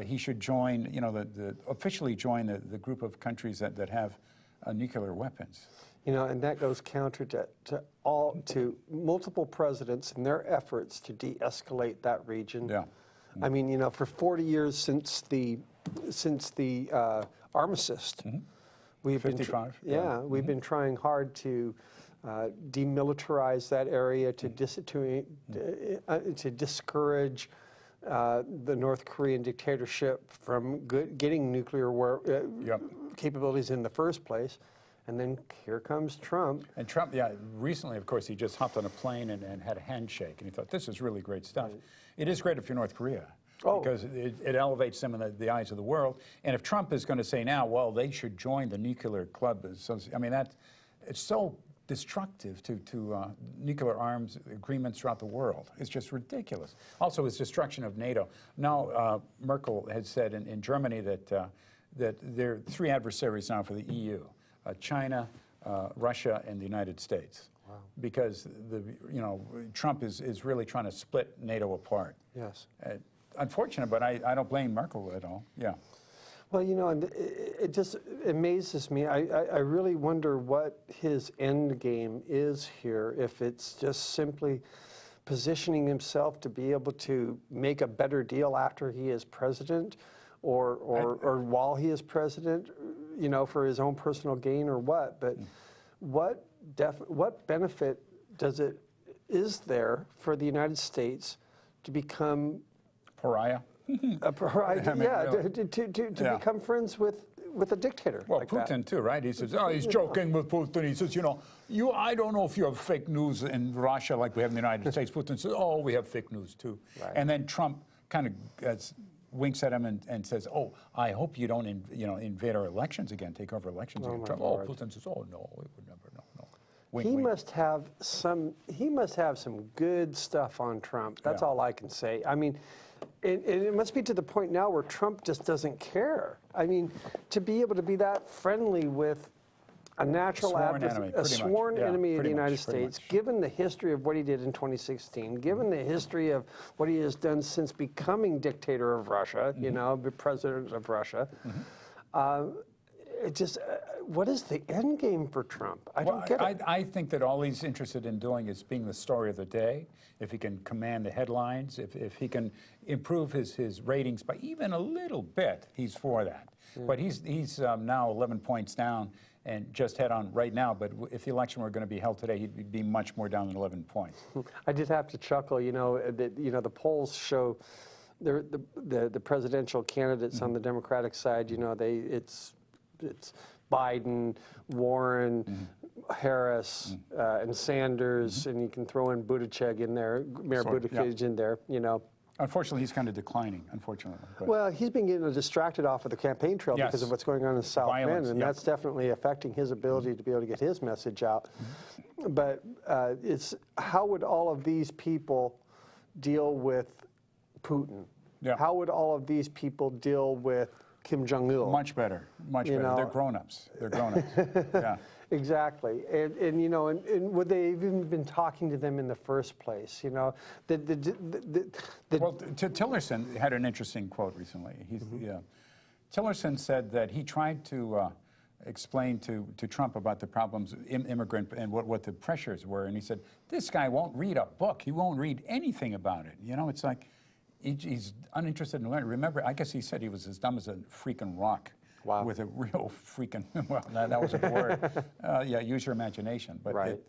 he should join, officially join the group of countries that have nuclear weapons. And that goes counter to multiple presidents and their efforts to de-escalate that region. Yeah. I mean, for 40 years since the armistice, we've 55, been we've been trying hard to demilitarize that area, to discourage the North Korean dictatorship from getting nuclear capabilities in the first place. And then here comes Trump. And Trump, recently, of course, he just hopped on a plane and had a handshake, and he thought, this is really great stuff. Right. It is great if you're North Korea, because it elevates them in the eyes of the world. And if Trump is going to say now, well, they should join the nuclear club, I mean, it's so destructive to nuclear arms agreements throughout the world. It's just ridiculous. Also, it's destruction of NATO. Now, Merkel has said in Germany that there are three adversaries now for the EU. China, Russia, and the United States. Wow. Because Trump is really trying to split NATO apart. Yes. Unfortunate, but I don't blame Merkel at all. Yeah. Well, and it just amazes me. I really wonder what his end game is here, if it's just simply positioning himself to be able to make a better deal after he is president, or while he is president, for his own personal gain, or what. But what benefit is there for the United States to become pariah? A pariah, really. to become friends with a dictator. Well, like Putin that. too, right? He says, he's joking with Putin. He says, I don't know if you have fake news in Russia like we have in the United States. Putin says, oh, we have fake news too. Right. And then Trump kind of winks at him and says, oh, I hope you don't invade our elections again, take over elections again. Trump, Putin says, oh, no, we would never, no. Wink, He wink. must have some good stuff on Trump. That's all I can say. I mean, it must be to the point now where Trump just doesn't care. I mean, to be able to be that friendly with a natural adversary, a sworn enemy of the United States, given the history of what he did in 2016, given the history of what he has done since becoming dictator of Russia, the president of Russia. It just, what is the end game for Trump? I don't get it. I think that all he's interested in doing is being the story of the day. If he can command the headlines, if he can improve his ratings by even a little bit, he's for that. But he's now 11 points down and just head on right now. But if the election were going to be held today, he'd be much more down than 11 points. I did have to chuckle. The polls show the presidential candidates on the Democratic side. It's Biden, Warren, Harris and Sanders, and you can throw in Buttigieg in there, Mayor Buttigieg in there, you know. Unfortunately, he's kind of declining, unfortunately. But Well, he's been getting distracted off of the campaign trail Yes. because of what's going on in South Violence, Bend, and yep. that's definitely affecting his ability to be able to get his message out. But it's how would all of these people deal with Putin? Yeah. How would all of these people deal with Kim Jong-il? much better, much You better. know- They're grown-ups. They're grown-ups. Yeah. Exactly, and you know, and would they have even been talking to them in the first place? You know, Well, Tillerson had an interesting quote recently. Tillerson said that he tried to explain to Trump about the problems, immigrant, and what the pressures were, and he said, this guy won't read a book. He won't read anything about it. You know, it's like he's uninterested in learning. Remember, I guess he said he was as dumb as a freaking rock. Wow. With a real freaking, well, that wasn't a word. Yeah, use your imagination. But Right.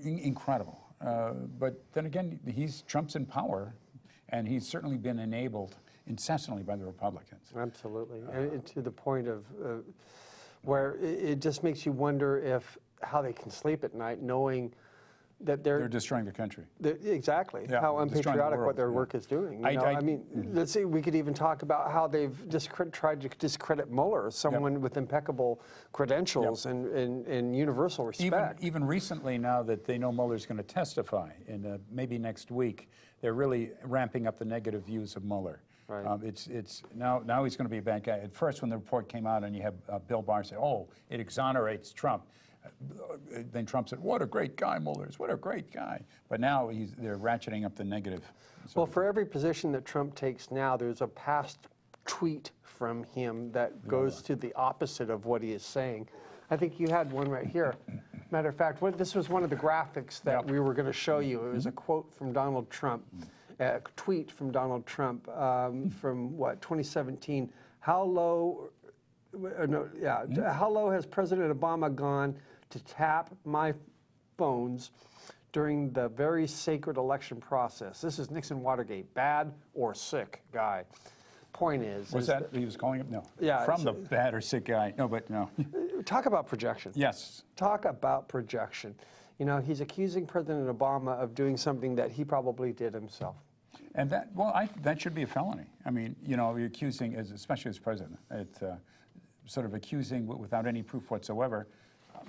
Incredible. But then again, Trump's in power, and he's certainly been enabled incessantly by the Republicans. Absolutely, and to the point of where it just makes you wonder how they can sleep at night knowing that They're destroying the country. exactly Yeah, how destroying the unpatriotic world, what their yeah. work is doing. You I know, mean, let's see, we could even talk about how they've tried to discredit Mueller, someone with impeccable credentials and universal respect. Even recently, now that they know Mueller's going to testify, in maybe next week, they're really ramping up the negative views of Mueller. Right. It's now he's going to be a bad guy. At first, when the report came out, and you have Bill Barr say, "Oh, it exonerates Trump," then Trump said, "What a great guy Mueller is! What a great guy!" But now they're ratcheting up the negative. Well, for every position that Trump takes now, there's a past tweet from him that goes to the opposite of what he is saying. I think you had one right here. Matter of fact, this was one of the graphics that we were going to show you. It was a quote from Donald Trump, a tweet from Donald Trump from, 2017. How low has President Obama gone to tap my phones during the very sacred election process? This is Nixon Watergate. Bad or sick guy. Point is... Was that he was calling him? No. Yeah, From the bad or sick guy. No, but no. Talk about projection. Yes. Talk about projection. You know, he's accusing President Obama of doing something that he probably did himself. And that that should be a felony. I mean, you know, you're accusing, especially as president, sort of accusing without any proof whatsoever.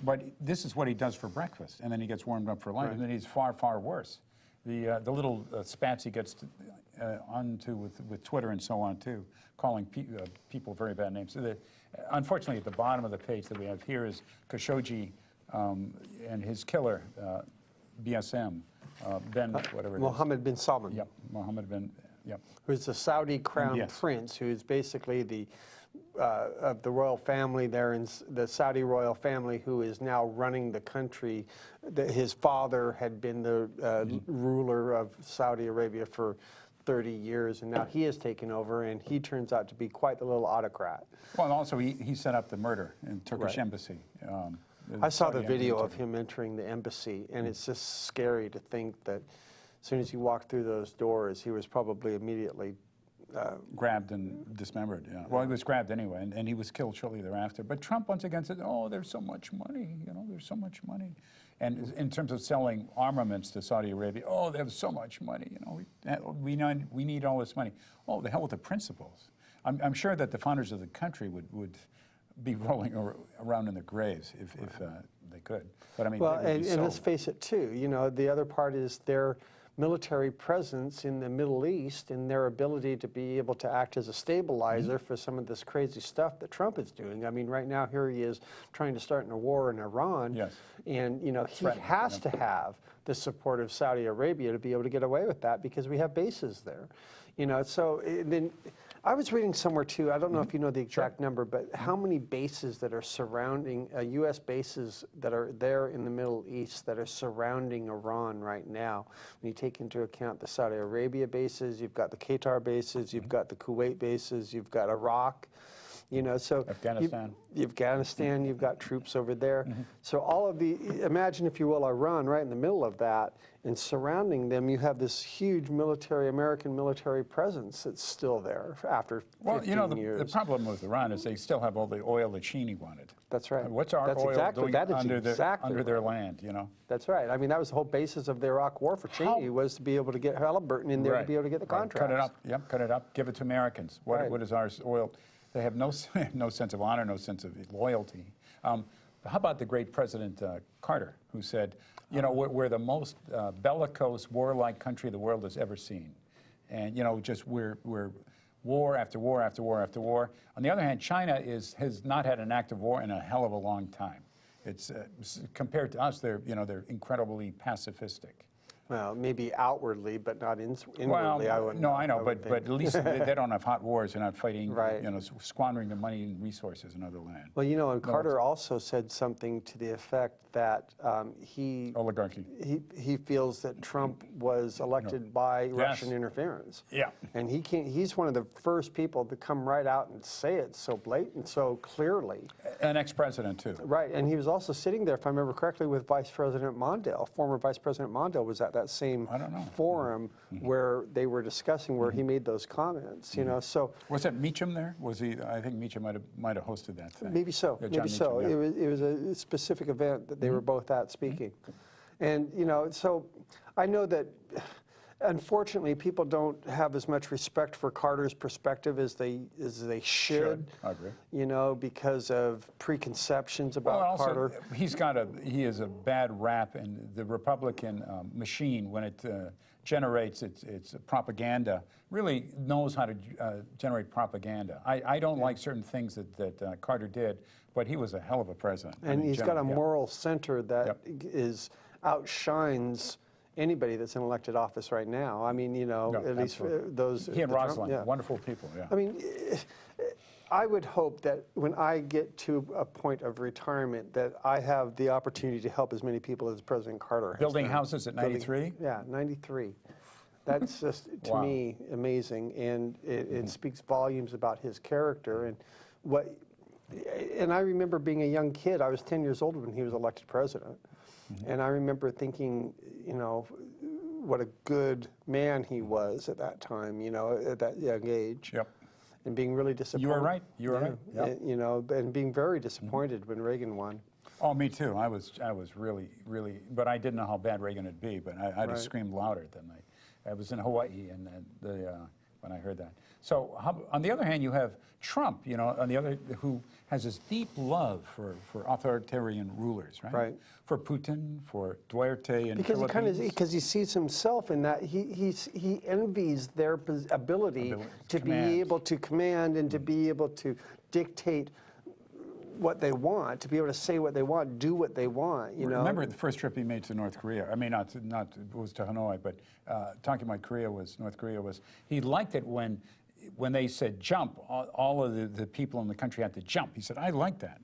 But this is what he does for breakfast, and then he gets warmed up for lunch, and then he's far, far worse. The little spats he gets onto with Twitter and so on too, calling people very bad names. So unfortunately, at the bottom of the page that we have here is Khashoggi and his killer, BSM, Ben, whatever it is. Mohammed bin Salman. Yep, Mohammed bin, yep. Who's the Saudi crown prince, who's basically the of the royal family there, in the Saudi royal family, who is now running the country. His father had been the ruler of Saudi Arabia for 30 years, and now he has taken over, and he turns out to be quite the little autocrat. Well, and also he set up the murder in Turkish embassy. I saw the Saudi video embassy. of him entering the embassy, and it's just scary to think that as soon as he walked through those doors, he was probably immediately grabbed and dismembered. Yeah. Well, he was grabbed anyway, and he was killed shortly thereafter. But Trump once again said, "Oh, there's so much money. You know, there's so much money." And in terms of selling armaments to Saudi Arabia, "Oh, they have so much money. You know, we need all this money." Oh, the hell with the principles. I'm sure that the founders of the country would be rolling around in their graves if they could. But I mean, well, and let's face it too. You know, the other part is their military presence in the Middle East and their ability to be able to act as a stabilizer for some of this crazy stuff that Trump is doing. I mean, right now here he is trying to start a war in Iran, and you know he has to have the support of Saudi Arabia to be able to get away with that because we have bases there. You know, so then I was reading somewhere too, I don't know if you know the exact number, but how many bases that are surrounding, U.S. bases that are there in the Middle East that are surrounding Iran right now. When you take into account the Saudi Arabia bases, you've got the Qatar bases, you've got the Kuwait bases, you've got Iraq, You know, so Afghanistan. Afghanistan, you've got troops over there. So all of imagine, if you will, Iran right in the middle of that, and surrounding them, you have this huge American military presence that's still there after 15 years. The problem with Iran is they still have all the oil that Cheney wanted. That's right. What's our That's oil exactly, doing that under their land, That's right. I mean, that was the whole basis of the Iraq War for Cheney, was to be able to get Halliburton in there to be able to get the contracts. Cut it up. Yep, cut it up. Give it to Americans. What is our oil? They have no sense of honor, no sense of loyalty. How about the great President Carter, who said, we're the most bellicose, warlike country the world has ever seen. And, just we're war after war after war after war. On the other hand, China has not had an active war in a hell of a long time. It's compared to us, they're incredibly pacifistic. Well, maybe outwardly, but not inwardly. Well, I know, but at least they don't have hot wars. They're not fighting, Right. squandering their money and resources in other land. Well, and Carter also said something to the effect that oligarchy. He feels that Trump was elected by Russian interference. Yeah. And he's one of the first people to come right out and say it so blatant, so clearly. An ex-president, too. Right, and he was also sitting there, if I remember correctly, with Vice President Mondale. Former Vice President Mondale was at that same forum where they were discussing where he made those comments. So was that Meacham there? Was he? I think Meacham might have hosted that thing. maybe so. Yeah, Maybe so. Meacham, yeah. It was a specific event that they were both at speaking, and so I know that. Unfortunately, people don't have as much respect for Carter's perspective as they should. I agree. Because of preconceptions about Carter. He has a bad rap in the Republican machine when it generates its propaganda. Really knows how to generate propaganda. I don't like certain things that Carter did, but he was a hell of a president. And he's got a moral center that outshines anybody that's in elected office right now. I mean, at least those. He and Rosalind, wonderful people, I mean, I would hope that when I get to a point of retirement that I have the opportunity to help as many people as President Carter has Building done. houses at 93? Yeah, 93. That's just, to me, amazing. And it speaks volumes about his character. And I remember being a young kid. I was 10 years old when he was elected president. And I remember thinking, what a good man he was at that time, at that young age. Yep. And being really disappointed. You were right. You were right. Yep. And being very disappointed when Reagan won. Oh, me too. I was really, really, but I didn't know how bad Reagan would be. But I'd have screamed louder than I was in Hawaii and when I heard that. So on the other hand, you have Trump, who has this deep love for authoritarian rulers, right? Right. For Putin, for Duarte, and because he sees himself in that he envies their ability to be able to command and to be able to dictate what they want, to be able to say what they want, do what they want. Remember the first trip he made to North Korea? I mean, it was to Hanoi, but talking about North Korea was he liked it when they said jump, all of the people in the country had to jump. He said, I like that.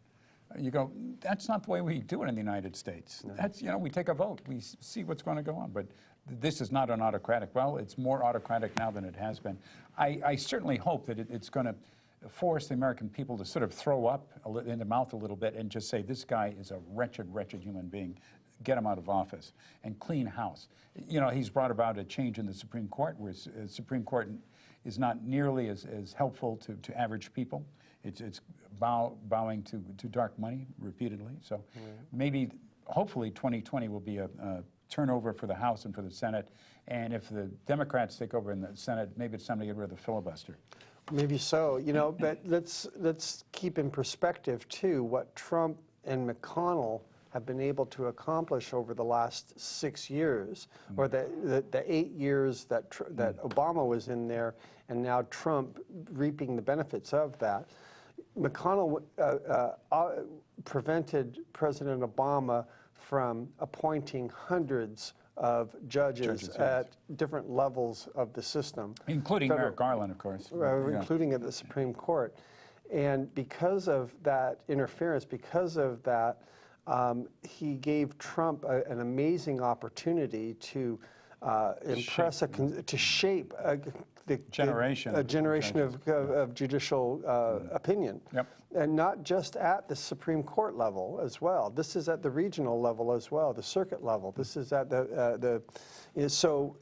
You go, that's not the way we do it in the United States. No. That's, we take a vote. We see what's going to go on. But this is not an autocratic. Well, it's more autocratic now than it has been. I certainly hope that it's going to force the American people to sort of throw up in the mouth a little bit and just say, this guy is a wretched, wretched human being. Get him out of office and clean house. He's brought about a change in the Supreme Court, where the Supreme Court is not nearly as helpful to average people. It's bowing to dark money repeatedly. So maybe, hopefully, 2020 will be a turnover for the House and for the Senate. And if the Democrats take over in the Senate, maybe it's time to get rid of the filibuster. Maybe so, but let's keep in perspective, too, what Trump and McConnell have been able to accomplish over the last 6 years, or the 8 years that Obama was in there, and now Trump reaping the benefits of that. McConnell prevented President Obama from appointing hundreds of judges at different levels of the system. Including Merrick Garland, of course. Including at the Supreme Court. And because of that interference, because of that, he gave Trump an amazing opportunity to to shape Generation. a generation of judicial opinion. Yep. And not just at the Supreme Court level as well. This is at the regional level as well, the circuit level. This is at so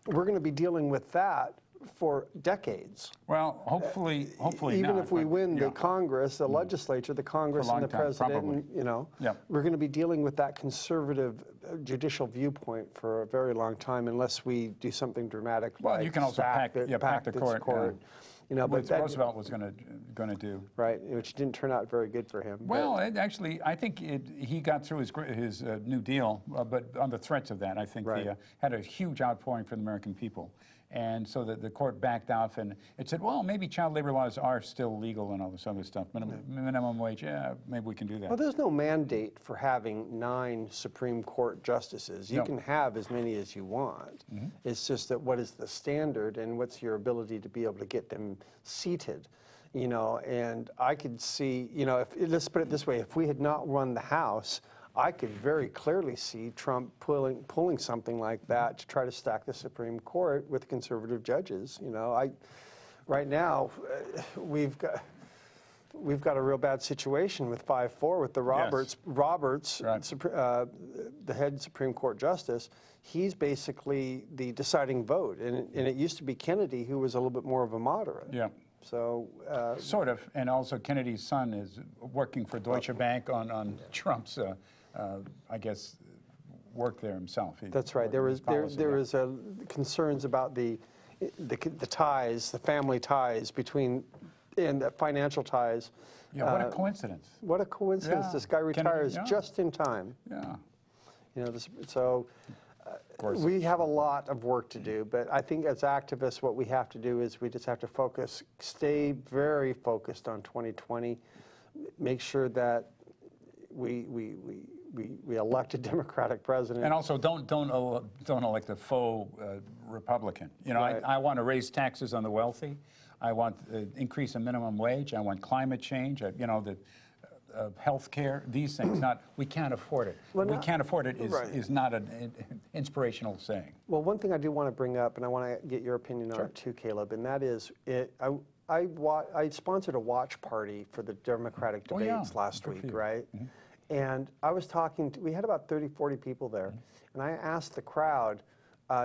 we're going to be dealing with that for decades. Well, hopefully Even not, if we but, win the yeah. Congress, the legislature, the Congress, For a and the long time, president, probably. and, you know, Yeah. we're going to be dealing with that conservative judicial viewpoint for a very long time, unless we do something dramatic. Well, like you can also pack the this court. You know, but What that, Roosevelt was going to do. right, which didn't turn out very good for him. Well, actually, I think he got through his New Deal, but on the threats of that, I think Right. he had a huge outpouring from the American people. And so the court backed off, and it said, well, maybe child labor laws are still legal and all this other stuff. Minimum wage, yeah, maybe we can do that. Well, there's no mandate for having 9 Supreme Court justices. You No. can have as many as you want. It's just that what is the standard and what's your ability to be able to get them seated, you know? And I could see, you know, let's put it this way: if we had not won the House, I could very clearly see Trump pulling something like that to try to stack the Supreme Court with conservative judges. You know, right now we've got a real bad situation with 5-4 with the Roberts, Right. the head Supreme Court justice. He's basically the deciding vote, and it used to be Kennedy, who was a little bit more of a moderate. Yeah. So Sort of, and also Kennedy's son is working for Deutsche Bank on Trump's, I guess, work there himself. that's right. There was concerns about the ties, the family ties between, and the financial ties. Yeah, what a coincidence. What a coincidence! Yeah. This guy Kennedy, retires yeah. just in time. Yeah. You know, so course. we have a lot of work to do. But I think as activists, what we have to do is we just have to focus, stay very focused on 2020, make sure that we elect a Democratic president. And also, don't elect a faux Republican. You know, Right. I want to raise taxes on the wealthy. I want increase in minimum wage. I want climate change. You know, the health care. These things. Not we can't afford it. Well, we can't afford it right. is not an inspirational saying. Well, one thing I do want to bring up, and I want to get your opinion on it too, Caleb, and that is, I sponsored a watch party for the Democratic Oh, yeah. debates last Good week, for you. right? And I was talking we had about 30, 40 people there, and I asked the crowd,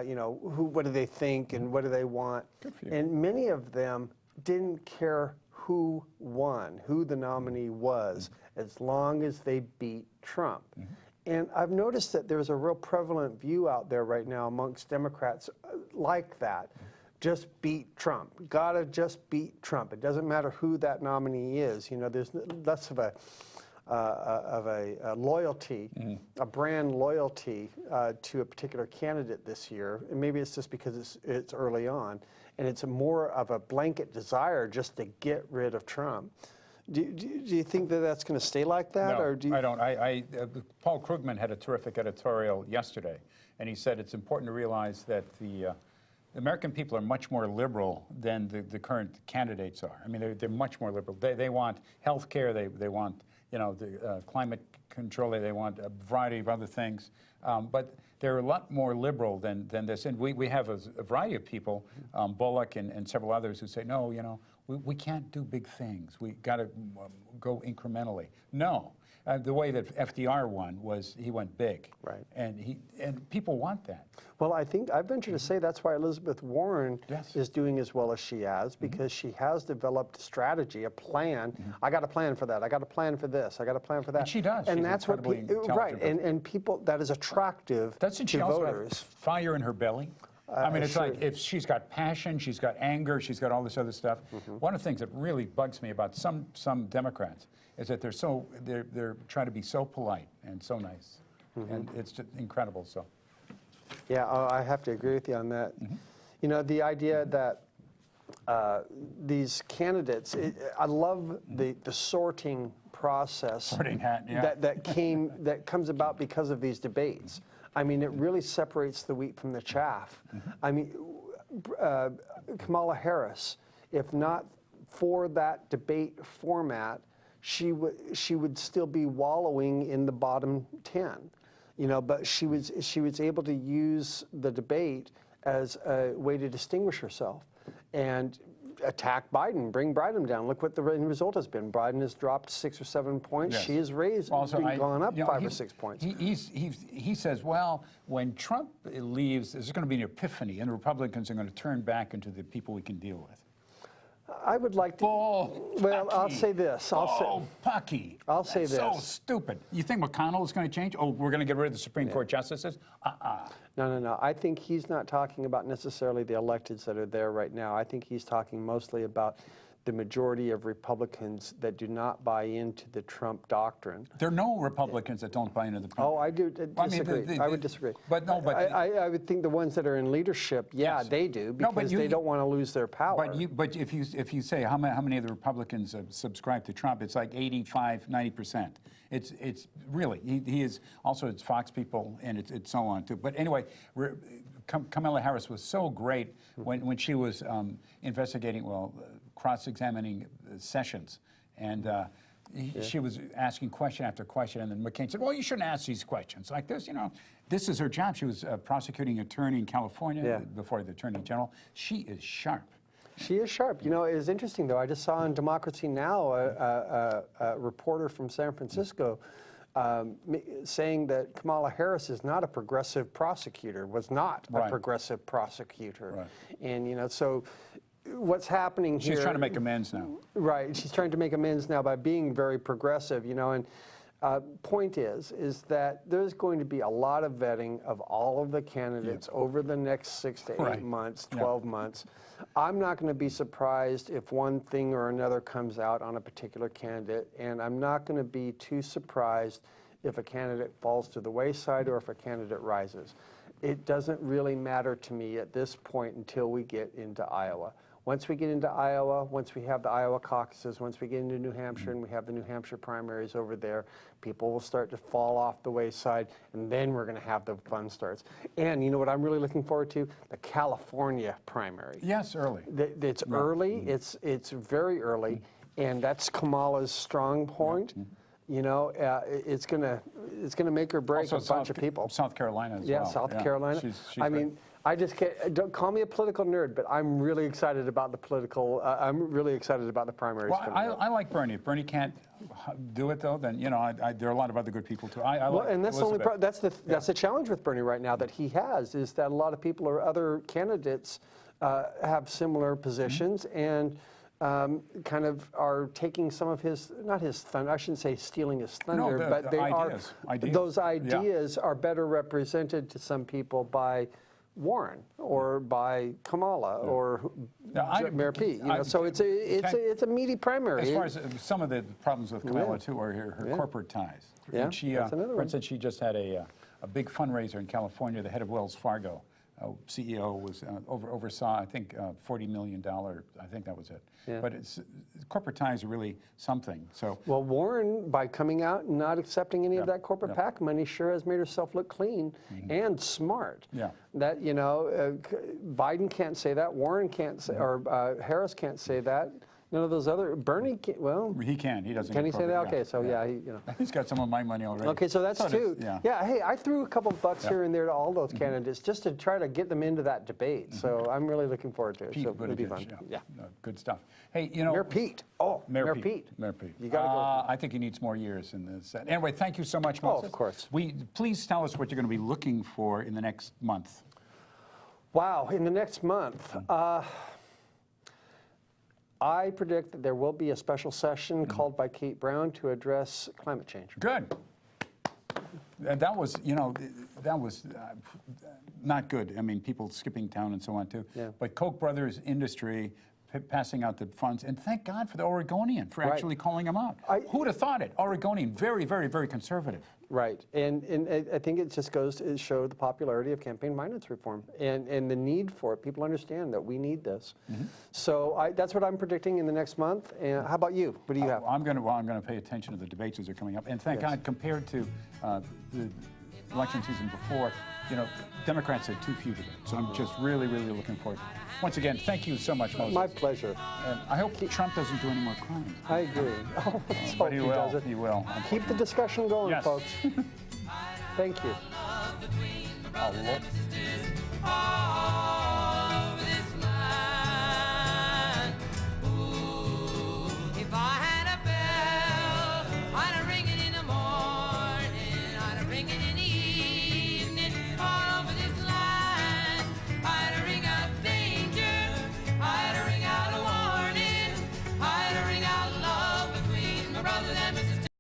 you know, what do they think and what do they want? Good for you. And many of them didn't care who won, who the nominee was, as long as they beat Trump. And I've noticed that there's a real prevalent view out there right now amongst Democrats like that. Just beat Trump. Gotta just beat Trump. It doesn't matter who that nominee is. You know, there's less of a loyalty, a brand loyalty to a particular candidate this year. And maybe it's just because it's early on, and it's more of a blanket desire just to get rid of Trump. Do you think that that's going to stay like that? No, or do you, I don't. Paul Krugman had a terrific editorial yesterday, and he said it's important to realize that the American people are much more liberal than the current candidates are. I mean, they're much more liberal. They want health care. They want, you know, the climate control. They want a variety of other things. But they're a lot more liberal than this. And we have a variety of people, Bullock and several others, who say, no, you know, we can't do big things. We got to go incrementally. No. The way that FDR won was he went big. Right. And people want that. well, I venture to say that's why Elizabeth Warren Yes. is doing as well as she has, because she has developed a strategy, a plan. I got a plan for that. I got a plan for this. I got a plan for that. And she does. And She's that's what incredibly right. intelligent. And people, that is attractive Doesn't she to also have voters. fire in her belly? I mean, it's sure. like if she's got passion, she's got anger, she's got all this other stuff. One of the things that really bugs me about some Democrats is that they're trying to be so polite and so nice, and it's just incredible. So, Yeah, I have to agree with you on that. You know, the idea that these candidates, I love the sorting process Sorting hat, yeah. that comes about because of these debates. I mean, it really separates the wheat from the chaff. I mean, Kamala Harris, if not for that debate format, she would still be wallowing in the bottom 10. you know, but she was able to use the debate as a way to distinguish herself and attack Biden, bring Biden down. Look what the result has been. Biden has dropped 6 or 7 points. Yes. She has gone up 5 or 6 points. He says, well, when Trump leaves, there's going to be an epiphany, and the Republicans are going to turn back into the people we can deal with. I would like to. Well, I'll say this. Pucky. I'll say That's this. So stupid. You think McConnell is going to change? Oh, we're going to get rid of the Supreme Court justices? No. I think he's not talking about necessarily the electeds that are there right now. I think he's talking mostly about the majority of Republicans that do not buy into the Trump doctrine. There are no Republicans that don't buy into the Trump. Oh, I do disagree. I would disagree. But no, but I would think the ones that are in leadership, Yes. they do, because they don't want to lose their power. But if you say how many of the Republicans subscribe to Trump, it's like 85, 90%. It's really he is also it's Fox people and it's so on too. But anyway, Kamala Harris was so great when she was investigating cross-examining Sessions, and she was asking question after question, and then McCain said, well, you shouldn't ask these questions like this, you know. This is her job. She was a prosecuting attorney in California before the Attorney General. She is sharp. She is sharp. You know, it is interesting, though. I just saw on Democracy Now! A reporter from San Francisco saying that Kamala Harris is not a progressive prosecutor, was not a progressive prosecutor. Right. And, you know, so what's happening here... She's trying to make amends now. Right. She's trying to make amends now by being very progressive, you know, and point is that there's going to be a lot of vetting of all of the candidates over the next 6 to 8 months, 12 months. I'm not going to be surprised if one thing or another comes out on a particular candidate, and I'm not going to be too surprised if a candidate falls to the wayside or if a candidate rises. It doesn't really matter to me at this point until we get into Iowa. Once we get into Iowa, once we have the Iowa caucuses, once we get into New Hampshire and we have the New Hampshire primaries over there, people will start to fall off the wayside, and then we're going to have the fun starts. And you know what I'm really looking forward to? The California primary. Yes, early. It's early. It's very early, and that's Kamala's strong point. You know, it's gonna make or break Also a bunch of people. South Carolina as well. Yeah, South Carolina. She's I mean, I just can't. Don't call me a political nerd, but I'm really excited about the political. I'm really excited about the primaries. Well, I like Bernie. If Bernie can't do it, though, then you know there are a lot of other good people too. Well, and that's the only that's the challenge with Bernie right now that he has is that a lot of people or other candidates have similar positions and. Kind of are taking some of his, not his thunder, I shouldn't say stealing his thunder, but they ideas. Those ideas are better represented to some people by Warren or by Kamala or Mayor Pete. You know, so it's a meaty primary. As far as some of the problems with Kamala too are her corporate ties. Yeah, And she, for instance, she just had a big fundraiser in California. The head of Wells Fargo. CEO was oversaw, I think, $40 million. I think that was it. Yeah. But corporate ties are really something. So well, Warren, by coming out and not accepting any of that corporate PAC money, sure has made herself look clean and smart. Yeah. That you know, Biden can't say that. Warren can't say, or Harris can't say that. None of those other Bernie. Well, he can. He doesn't. Can he say that? Okay, so yeah, he, you know. He's got some of my money already. Okay, so that's two. Yeah. Hey, I threw a couple bucks here and there to all those candidates just to try to get them into that debate. So I'm really looking forward to it. So it'll be fun. Yeah. Good stuff. Hey, you know, Mayor Pete. Oh, Mayor Pete. Mayor Pete. You got to go. I think he needs more years in this. Anyway, thank you so much, Moses. Oh, of course. Please tell us what you're going to be looking for in the next month. Wow, in the next month. I predict that there will be a special session called by Kate Brown to address climate change. Good. That was, you know, that was not good. I mean, people skipping town and so on too. Yeah. But Koch brothers industry passing out the funds, and thank God for the Oregonian for actually calling them out. Who would have thought it? Oregonian, very, very, very conservative. Right, and I think it just goes to show the popularity of campaign finance reform and the need for it. People understand that we need this. So that's what I'm predicting in the next month. And how about you? What do you have? I'm going to pay attention to the debates as they're coming up. And thank God, compared to the election season before, you know, Democrats had too few debates. So I'm just really, really looking forward to it. Once again, thank you so much, Moses. My pleasure. And I hope Trump doesn't do any more crimes. I agree. Oh, let's hope he doesn't. He will. Keep the discussion going, folks. Thank you. Hello.